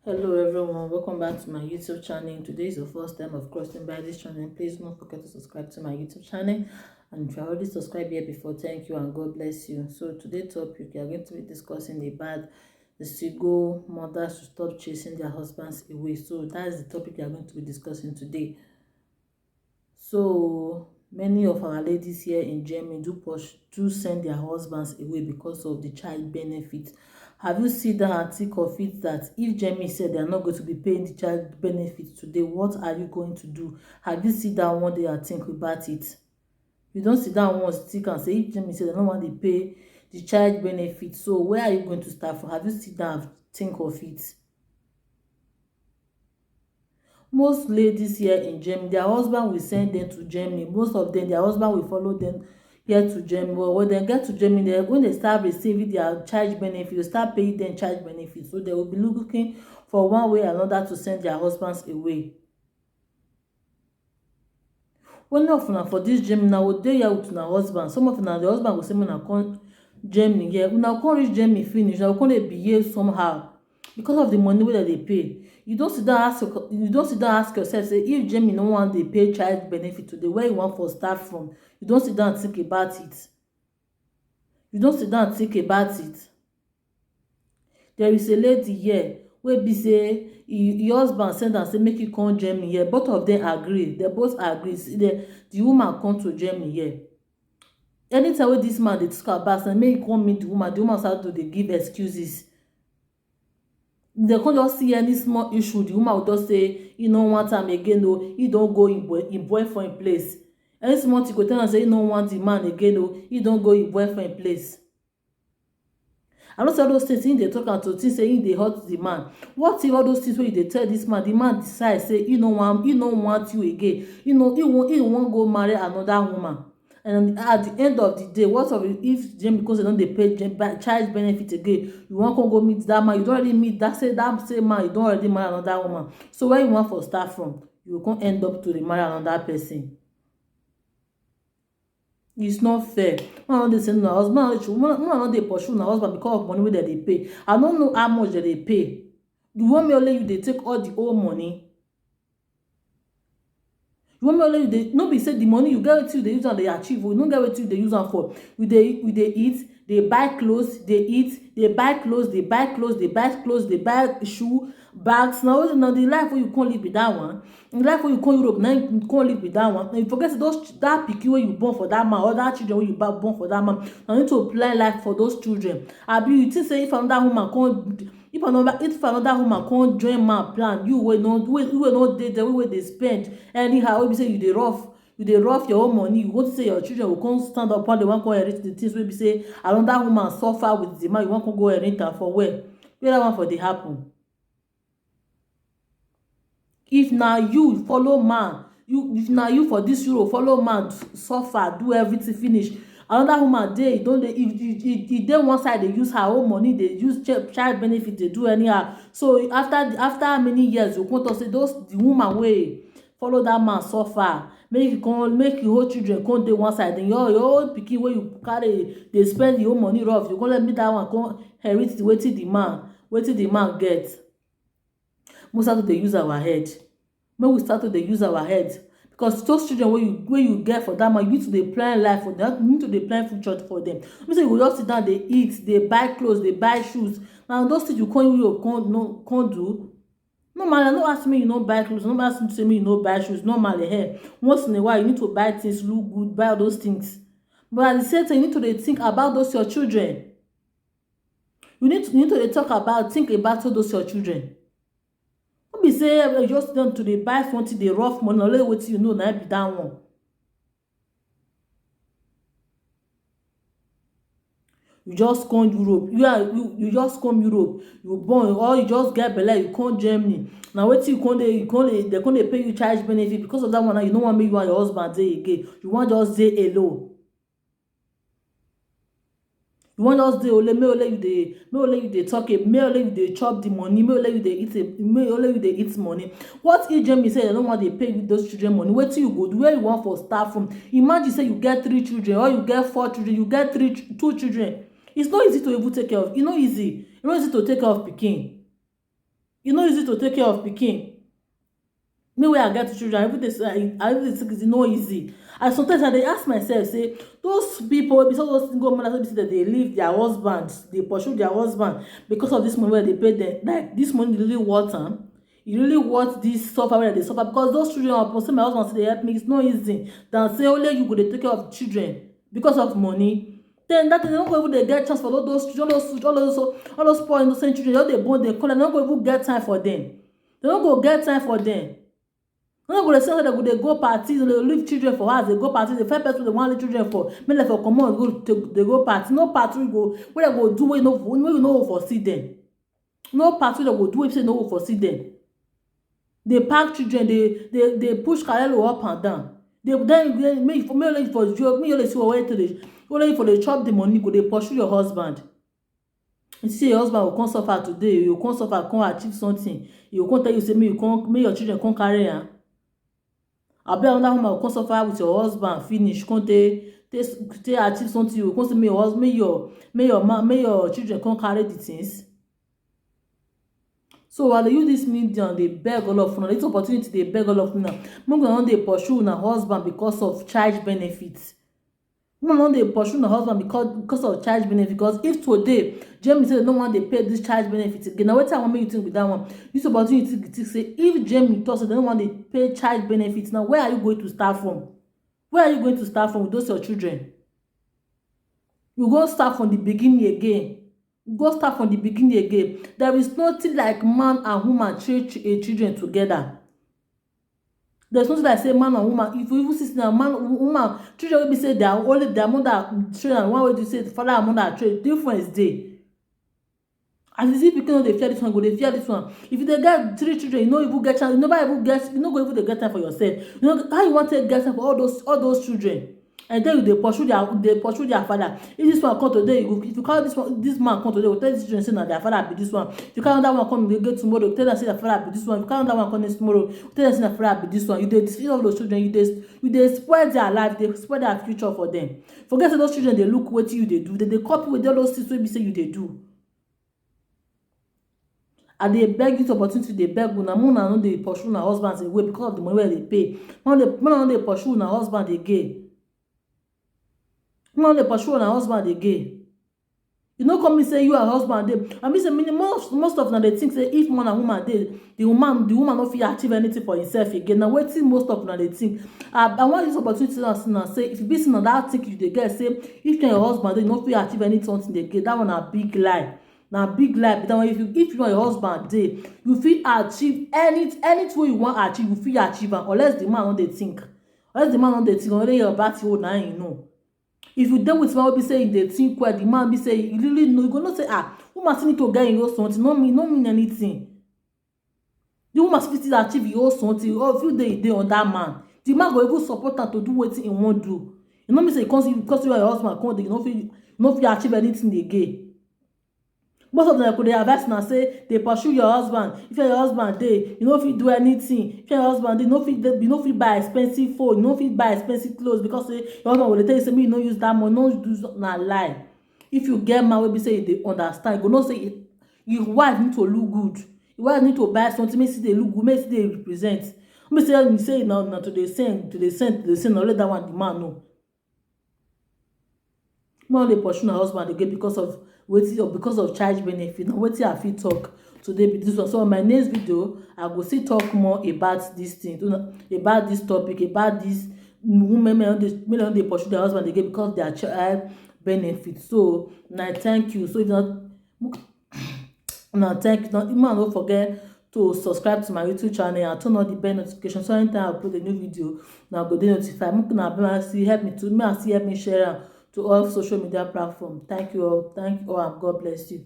Hello everyone, welcome back to my YouTube channel. Today is the first time of crossing by this channel. Please don't forget to subscribe to my YouTube channel. And if you already subscribed here before, thank you and God bless you. So today's topic, we are going to be discussing about the single mothers to stop chasing their husbands away. So that's the topic we are going to be discussing today. So many of our ladies here in Germany do send their husbands away because of the child benefit. Have you seen that article of it that if Germany said they are not going to be paying the child benefit today, what are you going to do? Have you seen that one day and think about it? You don't sit down one stick and say if Germany said they don't want to pay the child benefit, so where are you going to start from? Have you sit down and think of it? Most ladies here in Germany, their husband will send them to Germany. Most of them, their husband will follow them here to Germany. Well, when they get to Germany, when they start receiving their child benefit, they start paying them child benefit. So they will be looking for one way or another to send their husbands away. One of una for this Germany now will dey here with una husband. Some of una, the husband will say, "Una come Germany here." Una come reach Germany finish, una come dey behave somehow because of the money wey dem dey pay. You don't sit down ask yourself say if Germany no wan dey pay child benefit today, where you wan for start from? You don't sit down think about it. You don't sit down think about it. There is a lady here wey be say e husband send am say make e come Germany here. Both of them agree. They both agree. The woman come to Germany here. Anytime wey this man dey talk about say make e come meet the woman start to dey give excuses. They can't just see any small issue. The woman will just say, "You don't want am again, no, he don't go in boyfriend place." Any small thing go tell am say, "You don't want the man again, no, he don't go in boyfriend place." I know say all those things in dey talk am to think say he dey hurt the man. What if all those things wey you dey tell this man, the man decide say he no want you again, he wan go marry another woman? And at the end of the day, what of if Jane, because they don't dey pay child benefit again, you wan come go meet that man? You don already meet that same man, you don already marry another woman. So where you want for start from? You go come end up to dey marry another person. It's not fair. Man no dey send una husband, man no dey pursue una husband because of money wey dem dey pay. I no know how much dem dey pay. You want me only you dey take all the whole money? You want me only you dey, no be say the money you get wetin you dey use am dey achieve, you no get wetin you dey use am for. You dey eat, dey buy clothes, dey eat, dey buy clothes, dey buy clothes, dey buy clothes, dey buy shoe, bags. Na the life wey you come live with that one. The life wey you come Europe na you come live with that one. And you forget say that pikin wey you born for that man, or that children wey you born for that man, na need to plan life for those children. Abi you think say if another woman come join man plan, you wey no dey there, wey dey spend anyhow, wey be say you dey rough your own money, you go say your children go come stand up and they wan come inherit the things wey be say another woman suffer with the man, you wan come go inherit am for where that one for dey happen? If na you follow man, if na you for this Europe follow man suffer, do everything finish, another woman dey e dey one side dey use her own money, dey use child benefit, dey do anyhow. So after many years you come talk say the woman wey follow that man suffer, make you whole children come dey one side, then your own pikin wey you carry dey spend your own money rough, you come let me that one come inherit wetin the man get. Make we start to dey use our head. Make we start to dey use our head, because those children wey you get for that man, you need to dey plan life for them. You need to dey plan future for them. No say you go just sit down dey eat, dey buy clothes, dey buy shoes. Na those things you come Europe come do. Normally, no ask me you no buy clothes, no ask me say me you no buy shoes. Normally, once in a while you need to buy things, look good, buy all those things. But at the same time, you need to dey think about those your children. You need to dey think about all those your children. No be say you just sit down to dey buy something, dey rough money, only wetin you know na be that one. You just come Europe, you just come Europe, you born, or you just get belle, you come Germany. Na wetin they come dey pay you child benefit because of that one. Now you no wan make you and your husband dey again. You wan just dey alone. You wan just dey only, make only you dey talk, make only you dey chop the money, make only you dey eat money. What if Germany say they no wan dey pay you those children money? Wetin you go do? Where you wan for start from? Imagine say you get 3 children, or you get 4 children, you get 2 children. It's not easy to even take care of. E no easy. E no easy to take care of pikin. e no easy to take care of pikin. Me wey I get children, I even dey think it's no easy. And sometimes I dey ask myself say those people wey be so those single mothers wey be say that they leave their husbands, dey pursue their husband because of this money wey dey pay them, like this money really worth am? E really worth this suffer wey dey suffer? Because those children upon say my husband still dey help me, it's no easy than say only you go dey take care of children because of money. Then that thing, they no go even dey get chance for all those children, all those poor innocent children just dey born, dey call them, they no go even get time for them. They no go get time for them. They no go dey say they go dey go parties, they leave children for house, they go parties. The first person they wan leave children for, make dem for comot they go party. No party wey dem go do wey you no go foresee them. No party wey dem go do wey you say you no go foresee them. They pack children, they push carelo up and down. They then make only for joke, make only see where to dey, only for dey chop the money, go dey pursue your husband. You see your husband go come suffer today, you go come suffer, come achieve something. You go come tell you say make your children come carry am. Abi another woman go come suffer with your husband finish, come take achieve something. You go come say make your husband, make your children come carry the things. So while they use this medium, they beg all of una, this opportunity they beg all of una, make una no dey pursue una husband because of child benefits. Make una no dey pursue una husband because of child benefit. Because if today Jamie say they no wan dey pay this child benefit again, na wetin I wan make you think with that one. This opportunity think say if Jamie talk say they no wan dey pay child benefits, now where are you going to start from? Where are you going to start from with those your children? You go start from the beginning again. Go start from the beginning again. There is nothing like man and woman train children together. There's nothing like say man and woman. If you even see now, woman, children will be say they are only their mother train, and one way to say the father and mother train. Difference dey. As you see, people know they fear this one, go they fear this one. If they get 3 children, you no even get chance. You never even get. You no go even get time for yourself. You know how you want to get time for all those children. And then they pursue their father. If this one come today, if you call this man come today, you tell this children say na their father be this one. If you call another one come again tomorrow, you tell them say their father be this one. If you call another one come next tomorrow, you tell them say their father be this one. You dey deceive all those children. You dey spoil their life. They spoil their future for them. Forget say those children they look wetin you dey do. They copy with all those things wey be say you dey do. And they beg this opportunity, they beg una no dey pursue una husbands away because of the money wey they pay. No dey pursue una husband again. No dey pursue una husband again. You no come me say you and husband dey. I mean say most of them they think say if man and woman dey, the woman no fit achieve anything for himself again. Na wetin most of them they think. I want this opportunity to say if you be saying that thing you dey get say if you and your husband dey, you no fit achieve anything again. That one na big lie. Na big lie. But if you and your husband dey, you fit achieve anything wey you want achieve. You fit achieve am unless the man no dey think. Only your body own na you know. If you deal with man wey be say dey think well, the man be say you really know, you go know say woman still need to get your own something. No mean anything. The woman still achieve your own something. Or if you dey on that man, the man go even support her to do wetin he wan do. You know me say because you are your husband come dey, you no fit achieve anything again. Most of them could advise now say they pursue your husband. If your husband dey, you no fit do anything. If your husband dey, you no fit buy expensive phone, you no fit buy expensive clothes because say your husband will tell you say me you no use that money, no do na lie. If you get man wey be say you dey understand, you go know say your wife need to look good. Your wife need to buy something make she dey look good, make she dey represent. Me say na to dey send, only that one the man know. Man dey pursue her husband again because of wetin or because of child benefit. Na wetin I fit talk today be this one. So on my next video I go still talk more about this thing, about this topic, about this women no dey pursue their husband again because of their child benefit. So na thank you. So if not thank you. No forget to subscribe to my YouTube channel and turn on the bell notification so anytime I upload a new video now go dey notified. Make una help me share am to all social media platforms. Thank you all and God bless you.